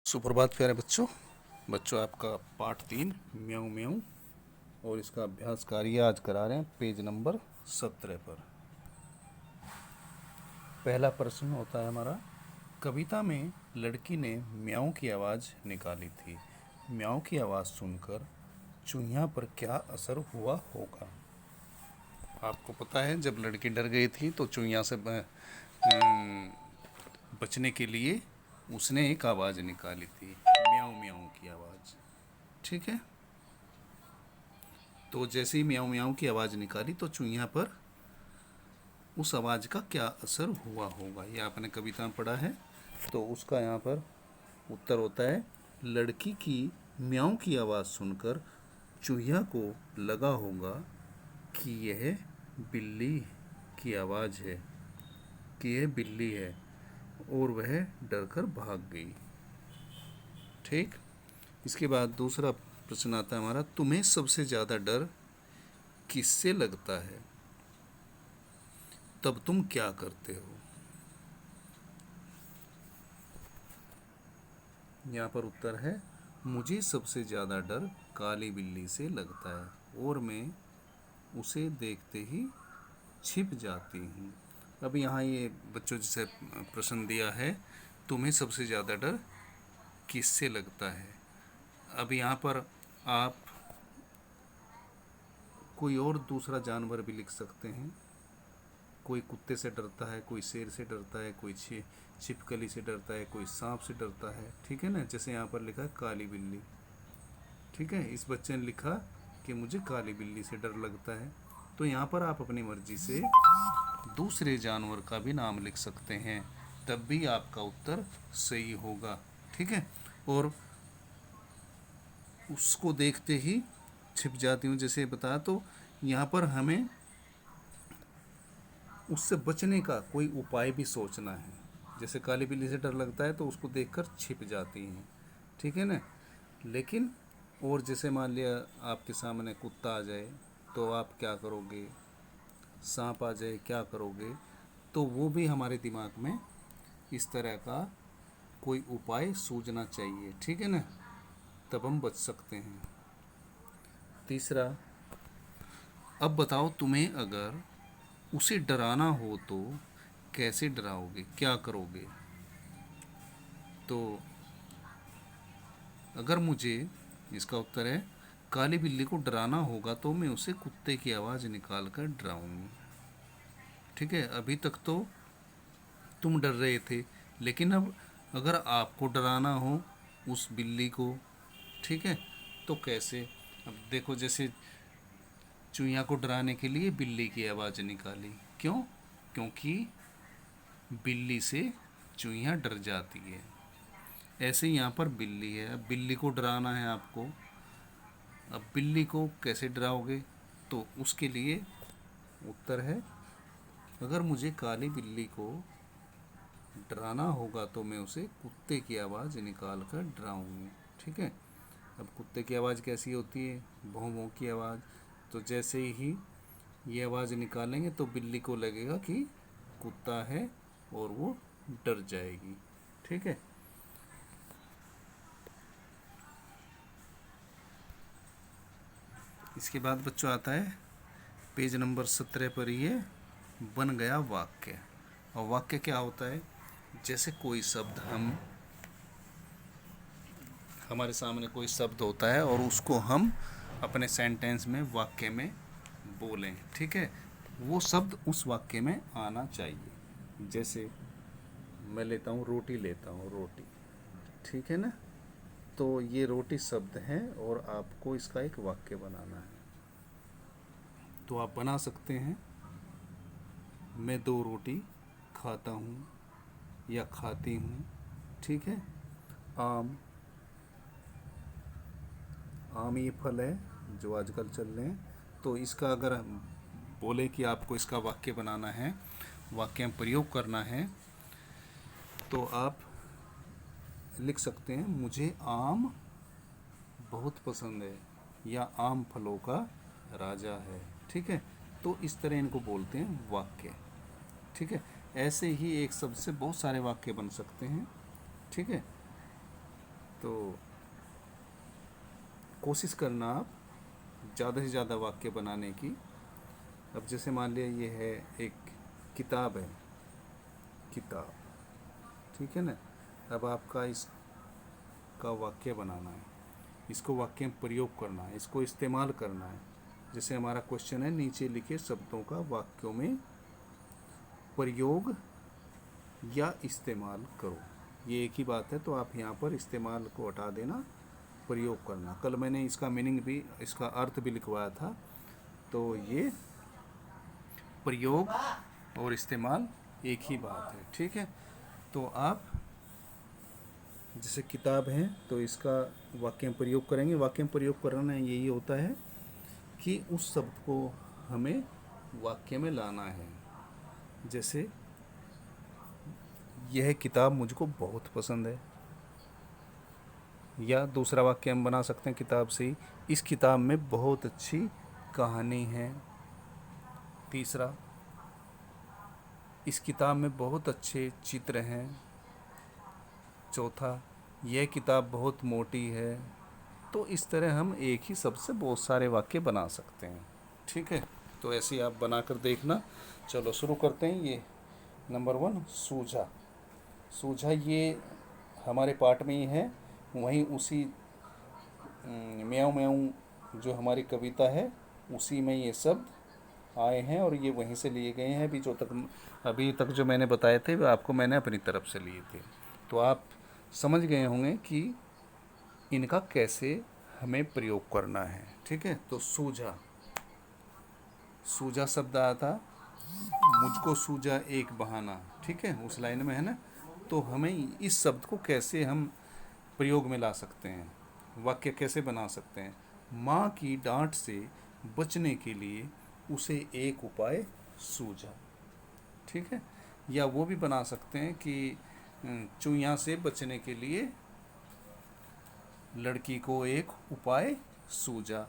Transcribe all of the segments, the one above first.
सुप्रभात प्यारे बच्चों। आपका पाठ 3 म्याऊं म्याऊं और इसका अभ्यास कार्य आज करा रहे हैं पेज नंबर 17 पर। पहला प्रश्न होता है हमारा, कविता में लड़की ने म्याऊं की आवाज़ निकाली थी। म्याऊं की आवाज़ सुनकर चूहिया पर क्या असर हुआ होगा। आपको पता है जब लड़की डर गई थी तो चूहिया से बचने के लिए उसने एक आवाज़ निकाली थी, म्याऊं म्याऊं की आवाज़। ठीक है, तो जैसे ही म्याऊं म्याऊं की आवाज़ निकाली तो चूहिया पर उस आवाज़ का क्या असर हुआ होगा, ये आपने कविता में पढ़ा है। तो उसका यहाँ पर उत्तर होता है, लड़की की म्याऊं की आवाज़ सुनकर चूहिया को लगा होगा कि यह बिल्ली की आवाज़ है, कि यह बिल्ली है, और वह डरकर भाग गई। ठीक, इसके बाद दूसरा प्रश्न आता है हमारा, तुम्हें सबसे ज़्यादा डर किससे लगता है, तब तुम क्या करते हो। यहाँ पर उत्तर है, मुझे सबसे ज़्यादा डर काली बिल्ली से लगता है और मैं उसे देखते ही छिप जाती हूँ। अब यहाँ ये बच्चों जैसे प्रश्न दिया है, तुम्हें सबसे ज़्यादा डर किससे लगता है। अब यहाँ पर आप कोई और दूसरा जानवर भी लिख सकते हैं। कोई कुत्ते से डरता है, कोई शेर से डरता है, कोई छिपकली से डरता है, कोई सांप से डरता है। ठीक है ना, जैसे यहाँ पर लिखा है काली बिल्ली। ठीक है, इस बच्चे ने लिखा कि मुझे काली बिल्ली से डर लगता है। तो यहाँ पर आप अपनी मर्जी से दूसरे जानवर का भी नाम लिख सकते हैं, तब भी आपका उत्तर सही होगा। ठीक है, और उसको देखते ही छिप जाती हूँ जैसे बताया, तो यहाँ पर हमें उससे बचने का कोई उपाय भी सोचना है। जैसे काली बिल्ली से डर लगता है तो उसको देखकर छिप जाती हैं, ठीक है ना। लेकिन और जैसे मान लिया आपके सामने कुत्ता आ जाए तो आप क्या करोगे, सांप आ जाए क्या करोगे, तो वो भी हमारे दिमाग में इस तरह का कोई उपाय सूझना चाहिए, ठीक है ना, तब हम बच सकते हैं। तीसरा, अब बताओ तुम्हें अगर उसे डराना हो तो कैसे डराओगे, क्या करोगे। तो अगर मुझे, इसका उत्तर है, काली बिल्ली को डराना होगा तो मैं उसे कुत्ते की आवाज़ निकाल कर डराऊंगी। ठीक है, अभी तक तो तुम डर रहे थे, लेकिन अब अगर आपको डराना हो उस बिल्ली को, ठीक है, तो कैसे। अब देखो, जैसे चूहिया को डराने के लिए बिल्ली की आवाज़ निकाली, क्यों, क्योंकि बिल्ली से चूहिया डर जाती है। ऐसे ही यहाँ पर बिल्ली है, अब बिल्ली को डराना है आपको। अब बिल्ली को कैसे डराओगे, तो उसके लिए उत्तर है, अगर मुझे काली बिल्ली को डराना होगा तो मैं उसे कुत्ते की आवाज़ निकाल कर डराऊँगी। ठीक है, अब कुत्ते की आवाज़ कैसी होती है, भौं भौं की आवाज़। तो जैसे ही ये आवाज़ निकालेंगे तो बिल्ली को लगेगा कि कुत्ता है और वो डर जाएगी। ठीक है, इसके बाद बच्चों आता है पेज नंबर 17 पर, ये बन गया वाक्य। और वाक्य क्या होता है, जैसे कोई शब्द हमारे सामने कोई शब्द होता है और उसको हम अपने सेंटेंस में, वाक्य में बोलें। ठीक है, वो शब्द उस वाक्य में आना चाहिए। जैसे मैं लेता हूँ रोटी, लेता हूँ रोटी, ठीक है ना, तो ये रोटी शब्द है और आपको इसका एक वाक्य बनाना है। तो आप बना सकते हैं, मैं 2 रोटी खाता हूँ या खाती हूँ। ठीक है, आम, आम ये फल है जो आजकल चल रहे हैं। तो इसका अगर बोले कि आपको इसका वाक्य बनाना है, वाक्य में प्रयोग करना है, तो आप लिख सकते हैं, मुझे आम बहुत पसंद है, या आम फलों का राजा है। ठीक है, तो इस तरह इनको बोलते हैं वाक्य। ठीक है, ऐसे ही एक शब्द से बहुत सारे वाक्य बन सकते हैं। ठीक है, तो कोशिश करना आप ज़्यादा से ज़्यादा वाक्य बनाने की। अब जैसे मान लिया ये है एक किताब है, किताब, ठीक है ना। अब आपका इसका वाक्य बनाना है, इसको वाक्य में प्रयोग करना है, इसको इस्तेमाल करना है। जैसे हमारा क्वेश्चन है, नीचे लिखे शब्दों का वाक्यों में प्रयोग या इस्तेमाल करो। ये एक ही बात है, तो आप यहाँ पर इस्तेमाल को हटा देना, प्रयोग करना। कल मैंने इसका मीनिंग भी, इसका अर्थ भी लिखवाया था। तो ये प्रयोग और इस्तेमाल एक ही बात है, ठीक है। तो आप जैसे किताब है तो इसका वाक्य में प्रयोग करेंगे। वाक्य में प्रयोग करना यही होता है कि उस शब्द को हमें वाक्य में लाना है। जैसे यह किताब मुझको बहुत पसंद है, या दूसरा वाक्य हम बना सकते हैं किताब से ही, इस किताब में बहुत अच्छी कहानी है। तीसरा, इस किताब में बहुत अच्छे चित्र हैं। चौथा, यह किताब बहुत मोटी है। तो इस तरह हम एक ही शब्द से बहुत सारे वाक्य बना सकते हैं, ठीक है। तो ऐसे ही आप बनाकर देखना। चलो शुरू करते हैं। ये नंबर 1 सूझा। सूझा ये हमारे पाठ में ही है, वहीं उसी म्याऊं म्याऊं जो हमारी कविता है उसी में ये शब्द आए हैं, और ये वहीं से लिए गए हैं। अभी तक जो मैंने बताए थे वो आपको मैंने अपनी तरफ से लिए थे। तो आप समझ गए होंगे कि इनका कैसे हमें प्रयोग करना है, ठीक है। तो सूझा, सूझा शब्द आया था, मुझको सूझा एक बहाना, ठीक है, उस लाइन में है ना। तो हमें इस शब्द को कैसे हम प्रयोग में ला सकते हैं, वाक्य कैसे बना सकते हैं। माँ की डांट से बचने के लिए उसे एक उपाय सूझा, ठीक है। या वो भी बना सकते हैं कि चूहिया से बचने के लिए लड़की को एक उपाय सूझा।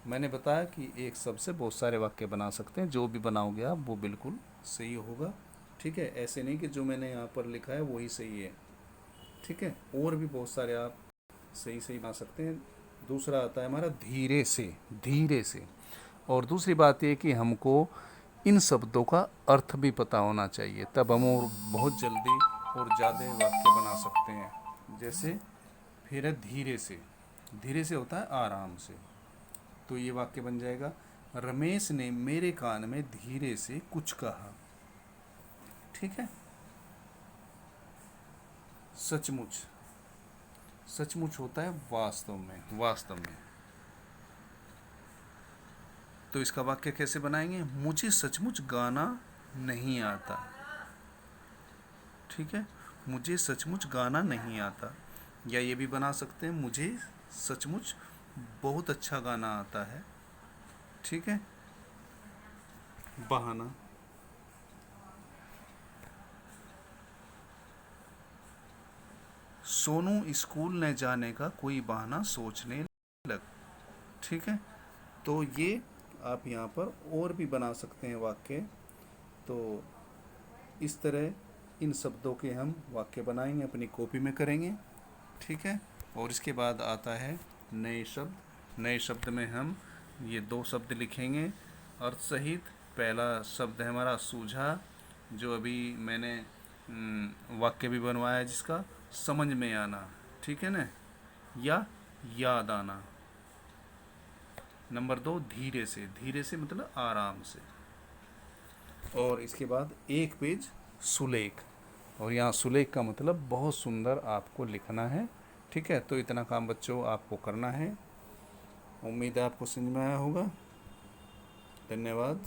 मैंने बताया कि एक शब्द से बहुत सारे वाक्य बना सकते हैं। जो भी बनाओगे आप वो बिल्कुल सही होगा, ठीक है। ऐसे नहीं कि जो मैंने यहाँ पर लिखा है वही सही है, ठीक है। और भी बहुत सारे आप सही सही बना सकते हैं। दूसरा आता है हमारा धीरे से, धीरे से। और दूसरी बात ये कि हमको इन शब्दों का अर्थ भी पता होना चाहिए, तब हम और बहुत जल्दी और ज़्यादा वाक्य बना सकते हैं। जैसे फिर है धीरे से, धीरे से होता है आराम से। तो ये वाक्य बन जाएगा, रमेश ने मेरे कान में धीरे से कुछ कहा, ठीक है। सचमुच, सचमुच होता है वास्तव में, वास्तव में। तो इसका वाक्य कैसे बनाएंगे, मुझे सचमुच गाना नहीं आता, ठीक है, मुझे सचमुच गाना नहीं आता। या ये भी बना सकते हैं, मुझे सचमुच बहुत अच्छा गाना आता है, ठीक है। बहाना, सोनू स्कूल न जाने का कोई बहाना सोचने लग, ठीक है। तो ये आप यहाँ पर और भी बना सकते हैं वाक्य। तो इस तरह इन शब्दों के हम वाक्य बनाएंगे, अपनी कॉपी में करेंगे, ठीक है। और इसके बाद आता है नए शब्द। नए शब्द में हम ये 2 शब्द लिखेंगे अर्थ सहित। पहला शब्द है हमारा सूझा, जो अभी मैंने वाक्य भी बनवाया है, जिसका समझ में आना, ठीक है ना, या याद आना। नंबर 2 धीरे से, धीरे से मतलब आराम से। और इसके बाद एक पेज सुलेख, और यहाँ सुलेख का मतलब बहुत सुंदर आपको लिखना है, ठीक है। तो इतना काम बच्चों आपको करना है। उम्मीद है आपको समझ में आया होगा। धन्यवाद।